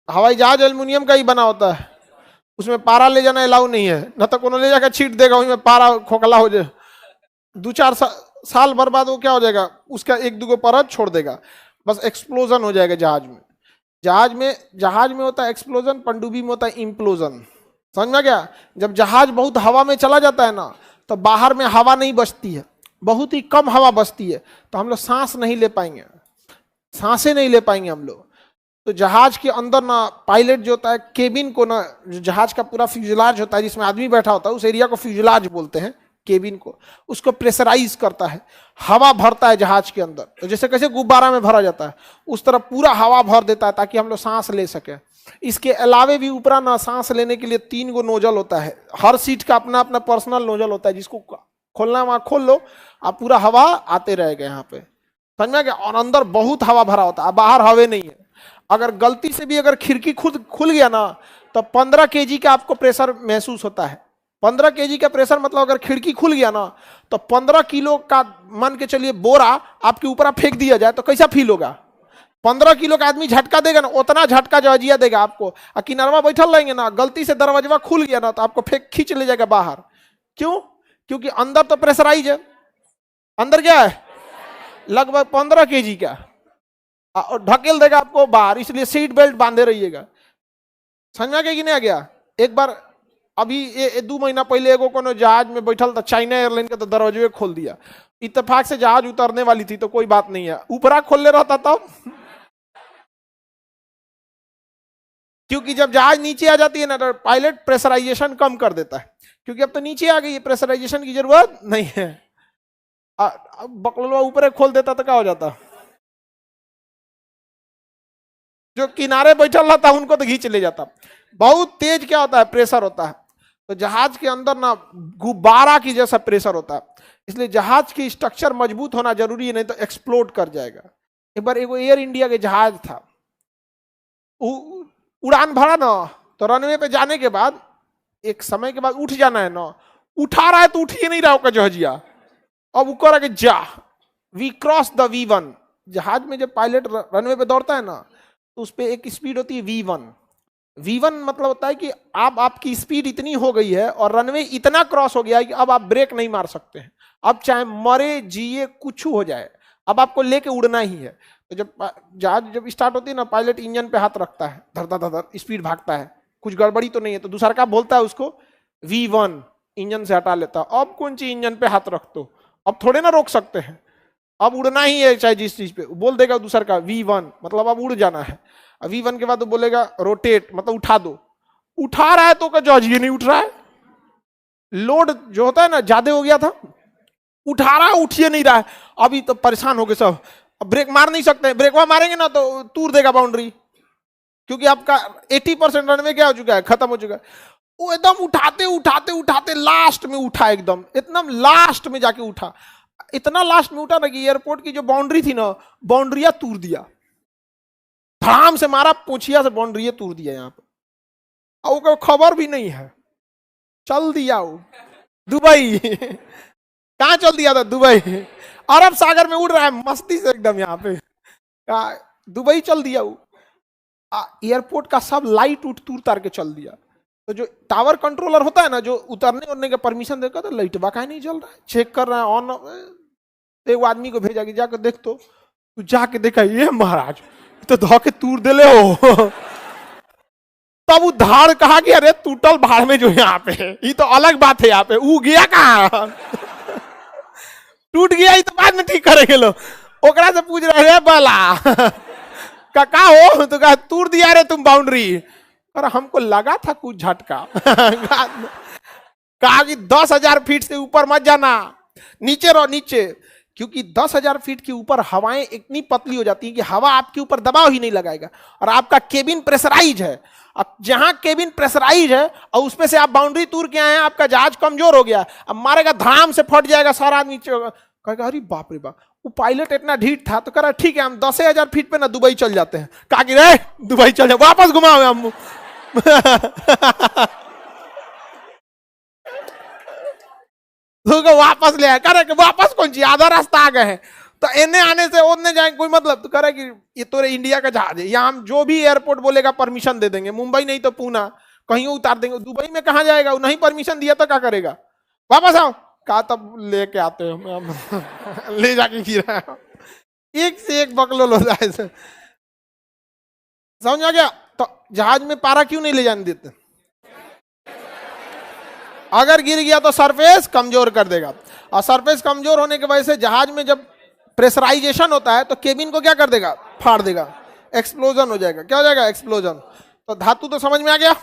हवाई जहाज एल्युमिनियम का ही बना होता है, उसमें पारा ले जाना अलाउ नहीं है, न तो कोनो ले जाकर छीट देगा, उसमें पारा खोखला हो जाए, 2-4 साल भर बाद वो क्या हो जाएगा, उसका 1-2 परत छोड़ देगा, बस एक्सप्लोजन हो जाएगा जहाज में। जहाज में होता है एक्सप्लोजन, पनडुब्बी में होता है इम्प्लोजन। समझ में गया? जब जहाज बहुत हवा में चला जाता है ना, तो बाहर में हवा नहीं बचती है, बहुत ही कम हवा बचती है, तो हम लोग सांस नहीं ले पाएंगे, सांसें नहीं ले पाएंगे हम लोग। तो जहाज के अंदर ना पायलट जो होता है, केबिन को ना, जो जहाज का पूरा फ्यूजलाज होता है जिसमें आदमी बैठा होता है, उस एरिया को फ्यूजलाज बोलते हैं, केबिन को, उसको प्रेशराइज करता है, हवा भरता है जहाज के अंदर। तो जैसे कैसे गुब्बारा में भरा जाता है, उस तरह पूरा हवा भर देता है ताकि हम लोग सांस ले सके। इसके अलावे भी ऊपरा ना सांस लेने के लिए 3 गो नोजल होता है, हर सीट का अपना अपना पर्सनल नोजल होता है, जिसको खोलना वहां खोल लो, आप पूरा हवा आते रहेगा यहाँ पे। समझ में गया? और अंदर बहुत हवा भरा होता है, बाहर हवा नहीं है। अगर गलती से भी अगर खिड़की खुद खुल गया ना, तो 15 kg का आपको प्रेशर महसूस होता है। 15 kg का प्रेशर मतलब अगर खिड़की खुल गया ना, तो 15 किलो का मान के चलिए बोरा आपके ऊपर फेंक दिया जाए तो कैसा फील होगा? 15 किलो का आदमी झटका देगा ना, उतना झटका जजिया देगा आपको। और किनारवा बैठल रहेंगे ना, गलती से दरवाजा खुल गया ना, तो आपको फेंक खींच ले जाएगा बाहर। क्यों? क्योंकि अंदर तो प्रेशराइज है, अंदर क्या है, लगभग 15 kg का, और ढकेल देगा आपको बाहर, इसलिए सीट बेल्ट बांधे रहिएगा। समझ में कि नहीं आ गया? एक बार अभी 2 महीना पहले एगो कोनो जहाज में बैठल था, चाइना एयरलाइन का, तो दरवाजे खोल दिया, इत्तेफाक से जहाज उतरने वाली थी तो कोई बात नहीं है, ऊपरा खोलने रहता तब क्योंकि जब जहाज नीचे आ जाती है ना, तो पायलट प्रेशराइजेशन कम कर देता है, क्योंकि अब तो नीचे आ गई है, प्रेशराइजेशन की जरूरत नहीं है। बकलवा ऊपर खोल देता तो क्या हो जाता, जो किनारे बैठल रहता उनको तो खींच ले जाता। बहुत तेज क्या होता है, प्रेशर होता है। तो जहाज के अंदर ना गुब्बारा की जैसा प्रेशर होता है, इसलिए जहाज की स्ट्रक्चर मजबूत होना जरूरी है, नहीं तो एक्सप्लोड कर जाएगा। एक बार एगो एयर इंडिया के जहाज था, उड़ान भरा ना, तो रनवे पे जाने के बाद एक समय के बाद उठ जाना है ना, उठा रहा है तो उठ ही नहीं रहा होगा जहाजिया, अब वो कह रहा कि जा वी क्रॉस द V1। जहाज में जब पायलट रनवे पे दौड़ता है ना, तो उस पर एक स्पीड होती है V1। V1 मतलब होता है कि आपकी स्पीड इतनी हो गई है और रनवे इतना क्रॉस हो गया है कि अब आप ब्रेक नहीं मार सकते हैं, अब चाहे मरे जिए कुछ हो जाए, अब आपको लेके उड़ना ही है। तो जब जहाज जब स्टार्ट होती है ना, पायलट इंजन पे हाथ रखता है, धर धर धर स्पीड भागता है, कुछ गड़बड़ी तो नहीं है, तो दूसरा का बोलता है उसको V1, इंजन से हटा लेता, अब कौन सी इंजन पे हाथ रख दो, अब थोड़े ना रोक सकते हैं, अब उड़ना ही है चाहे जिस चीज पे, बोल देगा दूसरा का V1 मतलब अब उड़ जाना है। V1 के बाद वो बोलेगा रोटेट मतलब उठा दो, उठा रहा है तो का जॉर्ज ये नहीं उठ रहा है, लोड जो होता है ना ज्यादा हो गया था, उठा रहा है उठिए नहीं रहा है, अभी तो परेशान हो गए सब, अब ब्रेक मार नहीं सकते, ब्रेक मारेंगे ना तो तूर देगा बाउंड्री, क्योंकि आपका 80% रन में क्या हो चुका है, खत्म हो चुका है। वो एकदम उठाते उठाते उठाते लास्ट में उठा, एकदम लास्ट में जाके उठा, इतना लास्ट में उठा ना कि एयरपोर्ट की जो बाउंड्री थी ना, बाउंड्रिया तूर दिया, धड़ाम से मारा पोछिया से बाउंड्री तूर दिया यहाँ पे, और वो खबर भी नहीं है, चल दिया वो दुबई कहाँ चल दिया था, दुबई, अरब सागर में उड़ रहा है मस्ती से एकदम, यहाँ पे दुबई चल दिया वो, एयरपोर्ट का सब लाइट उठ तूर तार के चल दिया। तो जो टावर कंट्रोलर होता है ना, जो उतरने उड़ने का परमिशन देगा, तो लाइट बाका नहीं जल रहा है, चेक कर रहा है ऑन, तो एक आदमी को भेजा कि जाकर देख, तो तू जाके देखा, ये महाराज तो धोके तूर दे ले हो तब वो धाड़ कहा कि अरे टूटल भाड़ में जो यहाँ पे ये तो अलग बात है, यहाँ पे ऊ गया कहाँ टूट गया, ये तो बाद में ठीक करेंगे लोग, ओकरा से पूछ रहे हैं बला का हो, तो कहा तूर दिया रे तुम बाउंड्री, और हमको लगा था कुछ झटका कहा कि 10,000 फीट से ऊपर मत जाना, नीचे रहो नीचे, क्योंकि 10,000 फीट के ऊपर हवाएं इतनी पतली हो जाती है कि हवा आपके ऊपर दबाव ही नहीं लगाएगा, और आपका केबिन प्रेशराइज है। अब जहां केबिन प्रेशराइज है और उसमें से आप बाउंड्री तूर के आए हैं, आपका जहाज कमजोर हो गया, अब मारेगा धड़ाम से फट जाएगा, सारा आदमी कहेगा अरे बाप रे बाप, वो पायलट इतना ढीठ था, तो कह रहा ठीक है हम 10,000 फीट पे ना दुबई चल जाते हैं, कहा कि रे दुबई चल जाए, वापस घुमाओ हम तो वापस ले आया, करे वापस कौन सी, आधा रास्ता आ गए हैं, तो इन्हें आने से ओने जाए कोई मतलब, तो करे कि ये तो इंडिया का जहाज है, यहाँ हम जो भी एयरपोर्ट बोलेगा परमिशन दे देंगे, मुंबई नहीं तो पूना कहीं उतार देंगे। दुबई में कहाँ जाएगा, नहीं परमिशन दिया तो क्या करेगा, वापस आओ, कहा तब लेके आते हो ले जाके गिरा, एक से एक बकलोल हो जाए। समझ आ गया। तो जहाज में पारा क्यों नहीं ले जाने देते, अगर गिर गया तो सरफेस कमजोर कर देगा, और सरफेस कमजोर होने की वजह से जहाज में जब प्रेशराइजेशन होता है तो केबिन को क्या कर देगा, फाड़ देगा, एक्सप्लोजन हो जाएगा। क्या हो जाएगा, एक्सप्लोजन। तो धातु तो समझ में आ गया।